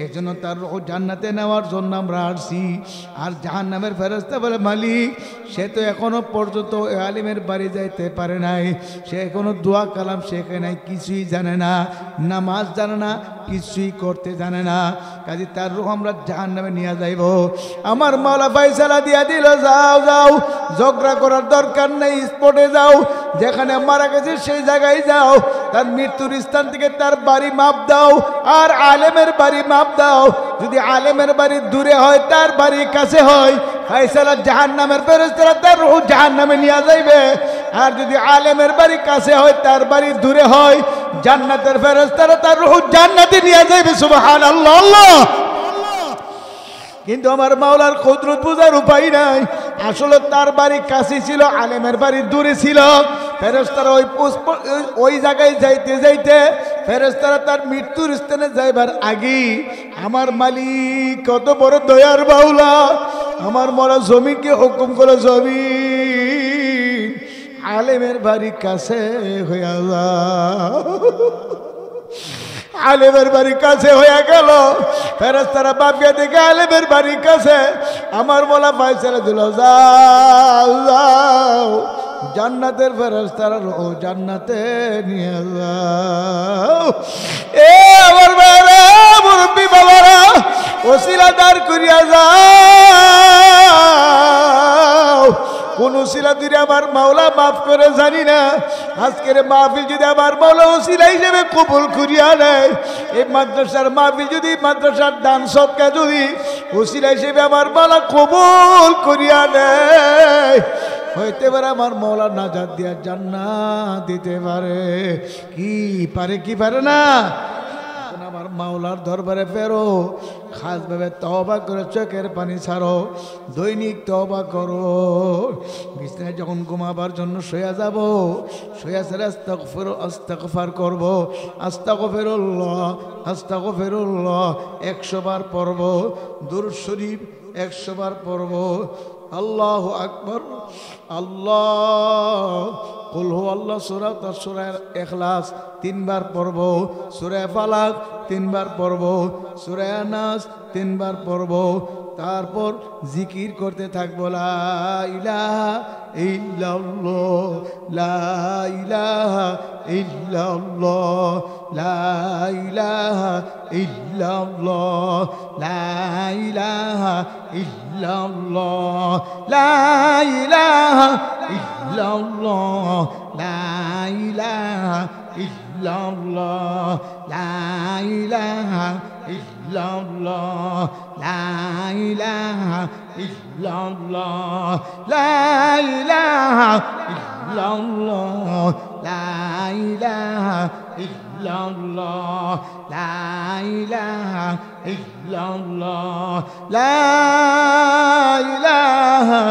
এই জন্য তার জান্নাতে নেওয়ার জন্য আমরা আসছি। আর জাহান্নামের ফেরেশতা বলে মালিক সে তো এখনো পর্যন্ত আলিমের বাড়ি যাইতে পারে নাই, সে এখনো দোয়া কালাম শেখে নাই, কিছুই জানে না, নামাজ জানে না, কিছুই করতে জানে না, কাজে তার রূহ আমরা জাহান্নামে নিয়ে যাইব। আমার মাওলা ফয়সালা দিয়া দিল, যাও যাও, ঝগড়া করার দরকার নেই, স্পটে যাও, যেখানে মারা গেছে সেই জায়গায় যাও, তার মৃত্যুর স্থান থেকে তার বাড়ি মাপ দাও, আর আলেমের বাড়ি মাপ দাও। যদি আলেমের বাড়ি দূরে হয়, তার বাড়ি কাছে হয়, ফয়সালা জাহান্নামের ফেরেশতারা তার রূহ জাহান্নামে নিয়ে যাইবে। আর যদি আলেমের বাড়ি কাছে হয়, তার বাড়ি দূরে হয়, জান্নাতের ফেরেশতারা তার রূহ জান্নাতে নিয়ে যাইবে। সুবহানাল্লাহ। আল্লাহ কিন্তু আমার মাওলার কুদরত বুঝার উপায় নাই। আসলে তার বাড়ি কাছে ছিল, আলেমের বাড়ি দূরে ছিল। ফেরেশতারা ওই জায়গায় যাইতে যাইতে ফেরেশতারা তার মৃত্যুর স্থানে যাইবার আগে আমার মালিক কত বড় দয়ার মাওলা, আমার মরা জমিনকে হুকুম করে, জমিন আলেমের বাড়ির কাছে হইয়া যাও। আলেমের বাড়ির কাছে হয়ে গেল, ফেরেশতারা বাপিয়া দেখে আলেমের বাড়ির কাছে আমার মোলা ফয়সালা দিল, যাও যাও জান্নাতের ফেরেশতারা ও জান্নাতে নিয়ে যাও। এ আমার বাবা মুরব্বী বাবারা, ওসিলা দাঁড় করিয়া যাও। কোন ওসিলা দিলে আমার মাওলা মাফ করে জানি না। আজকের মাহফিল যদি আমার মাওলা ওসিলা হিসেবে কবুল করিয়া নেয়, এই মাদ্রাসার মাহফিল যদি, মাদ্রাসার দান সদকা যদি ওসিলা হিসেবে আমার মাওলা কবুল করিয়া নেয়, হইতে পারে আমার মাওলা নাজাত দিয়া জান্নাত দিতে পারে। কি পারে, কি পারে না? আমার মাওলার দরবারে ফেরো, খাসভাবে তওবা করে চোখের পানি ছাড়ো, দৈনিক তওবা করো। বিছানায় যখন ঘুমাবার জন্য শুয়ে যাব, শুয়ে ছেড়ে আস্তাগফার করব, আস্তাগফিরুল্লাহ আস্তাগফিরুল্লাহ 100 বার পড়ব, দুরূদ শরীফ 100 বার পড়ব, আল্লাহু আকবার, আল্লাহ কুল হু আল্লাহ সূরা, তার সূরা ইখলাস 3 বার পড়ব, সূরা ফালাক 3 বার পড়ব, সূরা নাস 3 বার পড়ব। তারপর জিকির করতে থাকবো, লা ইলাহা ইল্লাল্লাহ, লা ইলাহা ইল্লাল্লাহ, লা ইলাহা ইল্লাল্লাহ, লা ইলাহা ইল্লাল্লাহ, লা ইলাহা ইল্লাল্লাহ, লা ইলাহা ইল্লাল্লাহ, লা ইলাহা ইল্লাল্লাহ, লা ইলাহা ইল্লাল্লাহ, লা ইলাহা ইল্লাল্লাহ, লা ইলাহা ইল্লাল্লাহ, লা ইলাহা ইল্লাল্লাহ, লা ইলাহা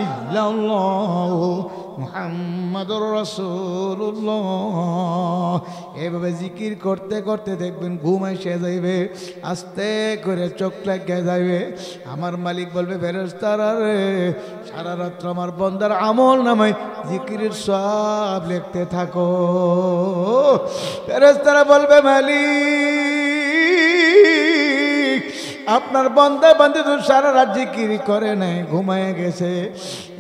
ইল্লাল্লাহ মুহাম্মাদুর রাসূলুল্লাহ। এভাবে জিকির করতে করতে দেখবেন ঘুম এসে যাইবে, আস্তে করে চোখ লেগে যাইবে। আমার মালিক বলবে, ফেরেশতারা রে, সারা রাত্র আমার বান্দার আমল নামায় জিকিরের সব লিখতে থাকো। ফেরেশতারা বলবে, মালিক আপনার বান্দা বান্দা তো সারা রাত জিকির করে নাই, ঘুমায় গেছে,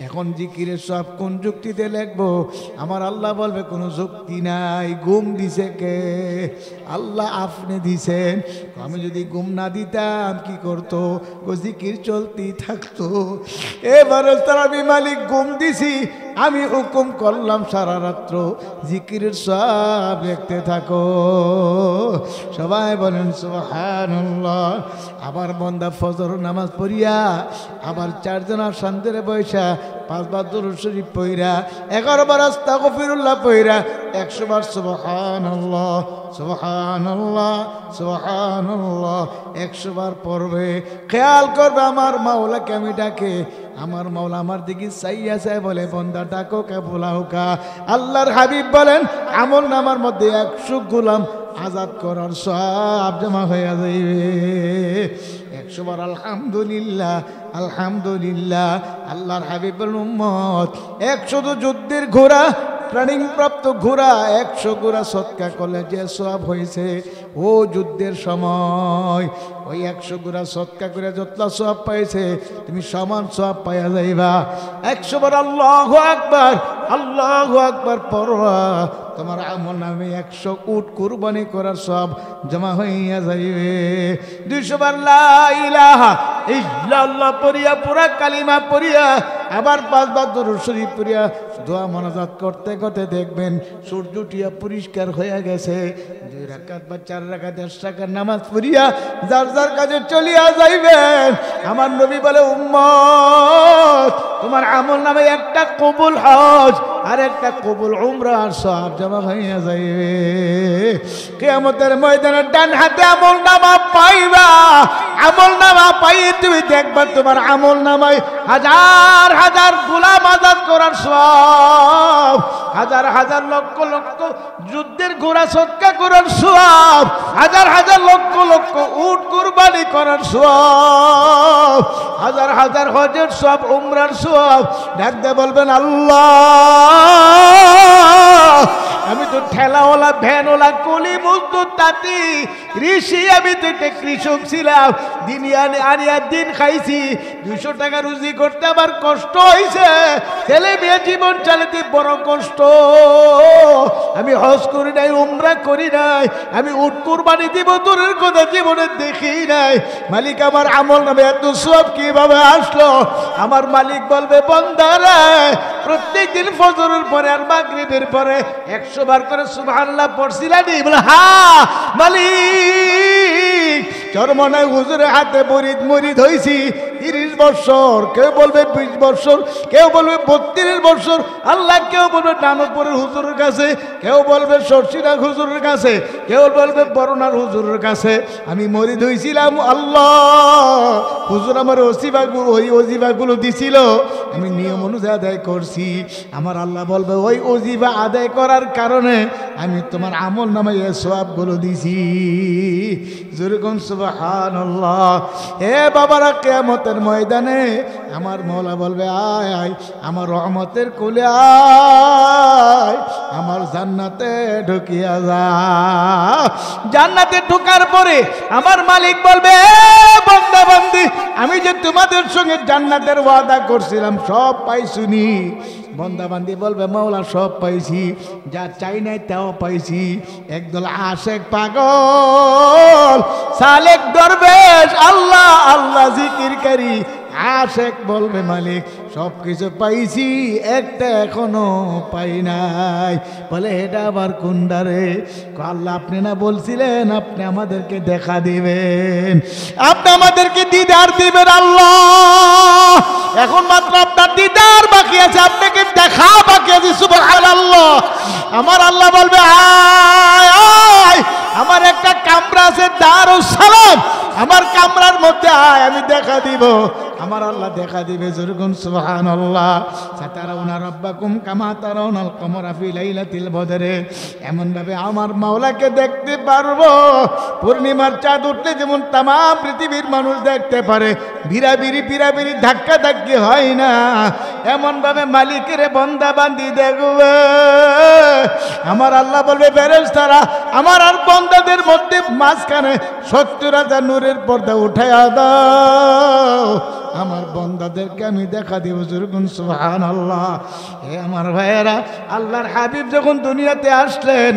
এখন জিকিরের সব কোন যুক্তিতে লিখবো? আমার আল্লাহ বলবে, কোনো যুক্তি নাই। ঘুম দিছে কে? আল্লাহ আপনি দিছেন। আমি যদি ঘুম না দিতাম কি করতো? ও জিকির চলতেই থাকতো। এবারে তার আমি মালিক ঘুম দিছি, আমি হুকুম করলাম সারা রাত্র জিকিরের সব দেখতে থাকো। সবাই বলেন সুবহানাল্লাহ। আবার বান্দা ফজর নামাজ পড়িয়া আবার 4 জনের শান্তিরে বৈশা 5 বার দুরূদ শরীফ পড়িয়া 11 বার আস্তাগফিরুল্লাহ পড়িয়া 100 বার সুবহানাল্লাহ সুবহানাল্লাহ সুবহানাল্লাহ 100 বার পড়বে। খেয়াল করবে আমার মাওলাকে আমি ডাকে, আমার মাওলা আমার দিকে চাইয়া চাই বলে, বান্দা ডাকো কা বুলাও কা। আল্লাহর হাবিব বলেন, আমল নামার মধ্যে 100 গোলাম আজাদ করার সব জমা হয়ে যাইবে। 100 বার আলহামদুলিল্লাহ আলহামদুলিল্লাহ। আল্লাহর হাবিবের উম্মত 100 যুদ্ধের ঘোড়া, ট্রেনিং প্রাপ্ত ঘোড়া 100 ঘোড়া সৎকা করলে যে সওয়াব হয়েছে ও যুদ্ধের সময়, ওই 100 ঘোড়া সৎকা করে যতলা সওয়াব পাইছে তুমি সমান সওয়াব পাইয়া যাইবা। 100 বার আল্লাহু আকবার আল্লাহু আকবার পড়বা, তোমার আমল নামে 100 উট কুরবানি করার সব জমা হইয়া যাইবে। 200 বার লা ইলাহা ইল্লাল্লাহ পড়িয়া পুরা কালিমা পড়িয়া আবার 5 বার দুরূদ শরীফ পড়িয়া দোয়া মোনাজাত করতে করতে দেখবেন সূর্য উঠিয়া পরিষ্কার হয়ে গেছে। 2 রাকাত বা 4 রাকাত 10 রাকাত নামাজ পড়িয়া যার যার কাজে চলিয়া যাইবেন। আমার নবী বলে, উম্মত তোমার আমল নামে একটা কবুল হজ আর একটা কবুল উমরার সওয়াব জমা হইয়া যাইবে। কিয়ামতের ময়দানে ডান হাতে আমলনামা পাইবা, আমলনামা পাই তুমি দেখবা তোমার আমলনামায় হাজার হাজার গোলাম আজাদ করার সওয়াব, হাজার হাজার লক্ষ লক্ষ যুদ্ধের ঘোড়া সৎকা করার সওয়াব, হাজার হাজার লক্ষ লক্ষ উট কুরবানি করার সওয়াব, হাজার হাজার হজের সওয়াব, উমরার সওয়াব। ডাকতে বলবেন আল্লাহ আমি তো ঠেলাওয়ালা ভ্যানওয়ালা কলি মজদুর তাঁতি ঋষি, আমি তো একটা কৃষক ছিলাম, দিন আনিয়া দিন খাইছি, 200 টাকা রুজি করতে আমার কষ্ট হয়েছে, ছেলে মেয়ে জীবন চালাতে বড় কষ্ট, আমি হজ করি নাই, উমরা করি নাই, আমি উট কুরবানি দিব দূরের কথা জীবনে দেখি নাই। মালিক আমার আমল নামে এত সব কিভাবে আসলো? আমার মালিক বলবে বান্দারে প্রত্যেক দিন ফজরের পরে আর মাগরিবের পরে 100 বার করে সুবহানাল্লাহ পড়ছিলানি? বলে হ্যাঁ মালিক। চরমনায় হুজুরের হাতে মরিদ হয়েছি 30 বছর, কেউ বলবে 20 বছর, কেউ বলবে 32 বছর, আল্লাহ কেউ বলবে নানকপুরের হুজুরের কাছে, কেউ বলবে শর্ষিনাগ হুজুরের কাছে, কেউ বলবে বরনার হুজুরের কাছে আমি মরিদ হয়েছিলাম। আল্লাহ হুজুর আমার ওজিবাগুলো দিছিল, আমি নিয়ম অনুযায়ী আদায় করছি। আমার আল্লাহ বলবে ওই ওজিবা আদায় করার কারণে আমি তোমার আমল নামায় সওয়াবগুলো দিছি। যেরকম সুবহানাল্লাহ। হে বাবারা, কিয়ামতের ময়দানে আমার মওলা বলবে আয় আয় আমার রহমতের কোলে আয়, আমার জান্নাতে ঢুকিয়া যা। জান্নাতে ঢোকার পরে আমার মালিক বলবে বান্দা বান্দি আমি যে তোমাদের সঙ্গে জান্নাতের ওয়াদা করছিলাম সব পাইছুনি? বান্দা বান্দি বলবে মাওলা সব পাইছি, যা চাই নাই তাও পাইছি। একদল আশেক পাগল সালেক দরবেশ আল্লাহ আল্লাহ জিকিরকারী আশেক বলবে মালিক সব কিছু পাইছি, একটা এখনো পাই নাই। বলে এটা আবার কোনডারে? আল্লাহ আপনি না বলছিলেন আপনি আমাদেরকে দেখা দিবেন, আপনি আমাদেরকে দিদার দিবেন। আল্লাহ এখন মাত্র আপনার দিদার বাকি আছে, আপনাকে দেখা বাকি আছে। সুবহানাল্লাহ। আমার আল্লাহ বলবে আয় আয়, আমার একটা কামরা আছে দারুস সালাম, আমার কামরার মধ্যে আয় আমি দেখা দিব। আমার আল্লাহ দেখা দিবে। যেরকম সুবহানাল্লাহ। সাতারাউনা রাব্বাকুম কামা তারাউনাল কমরা ফি লাইলাতিল বদরে, এমন ভাবে আমার মাওলাকে দেখতে পারবো পূর্ণিমার চাঁদ উঠলে যেমন তাম পৃথিবীর মানুষ দেখতে পারে, ভিড়াভিড়ি ধাক্কা ধাক্কি হয় না, এমন ভাবে মালিকের বান্দা বান্দি দেখবে। আমার আল্লাহ বলবে ফেরেশতারা আমার আর বান্দাদের মধ্যে মাঝখানে 70,000 নূরের পর্দা উঠাইয়া দাও, আমার বান্দাদেরকে আমি দেখা দিব। যেরকম সুবহানাল্লাহ। হে আমার ভাইয়েরা, আল্লাহর হাবিব যখন দুনিয়াতে আসলেন,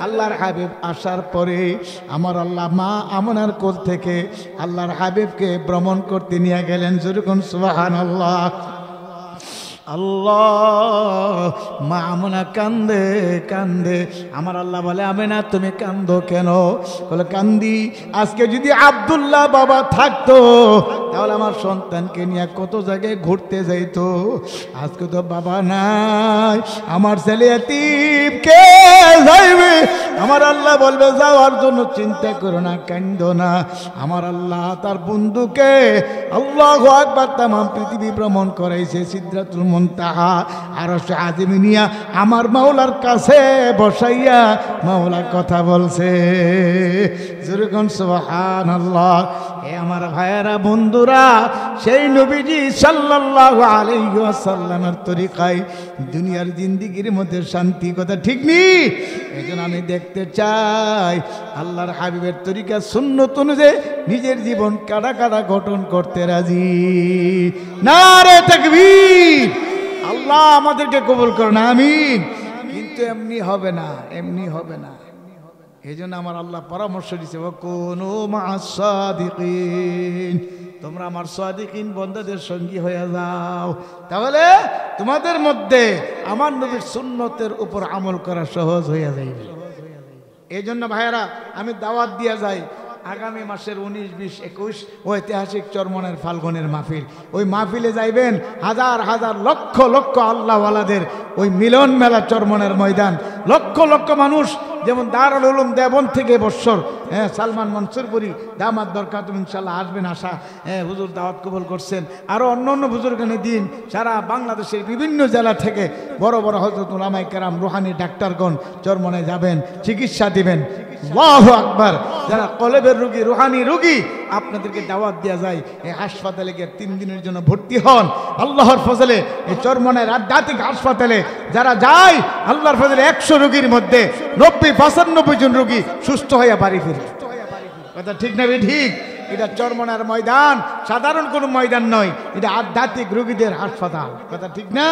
আল্লাহর হাবিব আসার পরে আমার আল্লাহ মা আমনার কোল থেকে আল্লাহর হাবিবকে ভ্রমণ করতে নিয়ে গেলেন। যেরকম সুবহানাল্লাহ। আল্লাহ মা আমনা কান্দে কান্দে, আমার আল্লাহ বলে আমেনা তুমি কান্দো কেন? বলে কান্দি আজকে যদি আব্দুল্লাহ বাবা থাকতো তাহলে আমার সন্তানকে নিয়ে কত জায়গায় ঘুরতে যাইতো, আজকে তো বাবা নাই, আমার ছেলে এতিম, কে যাইবে? আমার আল্লাহ বলবে যাওয়ার জন্য চিন্তা করো না, কান্দো না। আমার আল্লাহ তার বন্ধুকে আল্লাহু আকবার তাম পৃথিবী ভ্রমণ করাইছে, সিদরাতুল মুনতাহা আরশ আজিম নিয়া আমার মাওলার কাছে বসাইয়া মাওলা কথা বলছে। যেরকম সুবহানাল্লাহ। হে আমার ভাইয়েরা বন্ধুরা, সেই নবীজি সাল্লাল্লাহু আলাইহি ওয়াসাল্লামের তরিকায় দুনিয়ার জিন্দেগির মধ্যে শান্তি, কথা ঠিক নেই? এজন্য আমি দেখতে চাই আল্লাহর হাবিবের তরিকা সুন্নত অনুযায়ী নিজের জীবন কাটা কাটা গঠন করতে রাজি। নারে তাকবীর। আল্লাহ আমাদেরকে কবুল করুন, আমিন। কিন্তু এমনি হবে না, এমনি হবে না। এই জন্য আমার আল্লাহ পরামর্শ দিচ্ছে ওয়াকুনু মা'আস সাদিকিন, তোমরা আমার সাদিকিন বান্দাদের সঙ্গী হয়ে যাও, তাহলে তোমাদের মধ্যে আমার নবীর সুন্নতের উপর আমল করা সহজ হয়ে যাবে। এই জন্য ভাইয়েরা আমি দাওয়াত দিয়ে যাই, আগামী মাসের 19, 20, 21 ঐতিহাসিক চরমনের ফাল্গুনের মাহফিল। ওই মাহফিলে যাইবেন, হাজার হাজার লক্ষ লক্ষ আল্লাহওয়ালাদের ওই মিলন মেলা চরমনের ময়দান, লক্ষ লক্ষ মানুষ। যেমন দারুল উলুম দেওবন্দ থেকে বৎসর সালমান মনসুরপুরি দামাত বরকাতুহু ইনশাআল্লাহ আসবেন, আশা হুজুর দাওয়াত কবুল করছেন। আরও অন্য অন্য বুজুর্গানে দিন সারা বাংলাদেশের বিভিন্ন জেলা থেকে বড় বড় হযরত উলামায়ে কেরাম, রুহানি ডাক্তারগণ চরমনে যাবেন, চিকিৎসা দিবেন। আল্লাহু আকবার। যারা কলেবের রোগী, রুহানি রোগী, আপনাদেরকে দাওয়াত দেওয়া যায় এই হাসপাতালে গিয়ে 3 দিনের জন্য ভর্তি হন। আল্লাহর ফজলে এই চরমনের আধ্যাত্মিক হাসপাতালে যারা যায়, আল্লাহর ফজলে 100 রোগীর মধ্যে 90-95 জন রোগী সুস্থ হয়ে বাড়ি ফিরে। কথা ঠিক না ঠিক? এটা চরমনের ময়দান, সাধারণ কোনো ময়দান নয়, এটা আধ্যাত্মিক রোগীদের হাসপাতাল। কথা ঠিক না?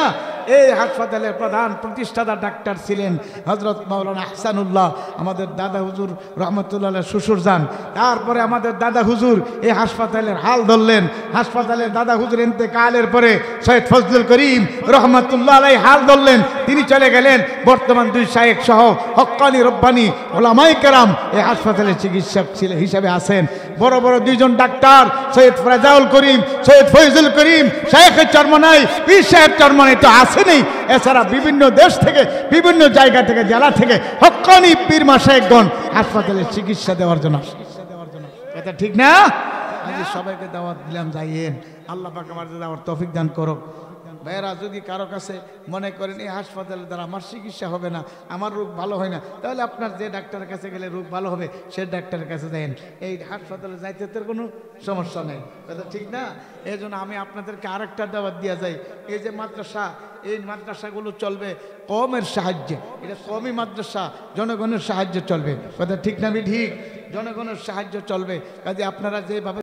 এই হাসপাতালের প্রধান প্রতিষ্ঠাতা ডাক্তার ছিলেন হযরত মাওলানা আহসানুল্লাহ, আমাদের দাদা হুজুর রহমতুল্লাহ শ্বশুর যান। তারপরে আমাদের দাদা হুজুর এই হাসপাতালের হাল ধরলেন। হাসপাতালের দাদা হুজুর ইন্তেকালের পরে সৈয়দ ফজলুল করিম রহমতুল্লাহ আলাইহি হাল ধরলেন, তিনি চলে গেলেন। বর্তমান 2 শায়েখ সহ হক্কানি রব্বানি উলামায়ে কেরাম এই হাসপাতালের চিকিৎসক হিসেবে আছেন। বড় বড় 2 জন ডাক্তার, সৈয়দ ফরাজাউল করিম, সৈয়দ ফয়জুল করিম, শায়েখ চরমনাই, পীর সাহেব চরমনাই তো আসেনি। এছাড়া বিভিন্ন দেশ থেকে, বিভিন্ন জায়গা থেকে, জেলা থেকে হক্কানি পীর মাশায়েখগণ হাসপাতালে চিকিৎসা দেওয়ার জন্য। এটা ঠিক না? আজ সবাইকে দাওয়াত দিলাম, যাইয়েন। আল্লাহ পাক আমাদের যাওয়ার তৌফিক দান করুক। ভাইয়েরা, যদি কারো কাছে মনে করেন এই হাসপাতালের দ্বারা আমার চিকিৎসা হবে না, আমার রোগ ভালো হয় না, তাহলে আপনার যে ডাক্তারের কাছে গেলে রোগ ভালো হবে সে ডাক্তারের কাছে যান। এই হাসপাতালে যাইতে তো কোনো সমস্যা নেই। কথা ঠিক না? এই জন্য আমি আপনাদেরকে আরেকটা দাওয়াত দিয়া যাই। এই যে মাদ্রাসা, এই মাদ্রাসাগুলো চলবে কওমের সাহায্যে। এটা কওমি মাদ্রাসা, জনগণের সাহায্যে চলবে। কথা ঠিক না ঠিক? জনগণের সাহায্য চলবে। কাজে আপনারা যেভাবে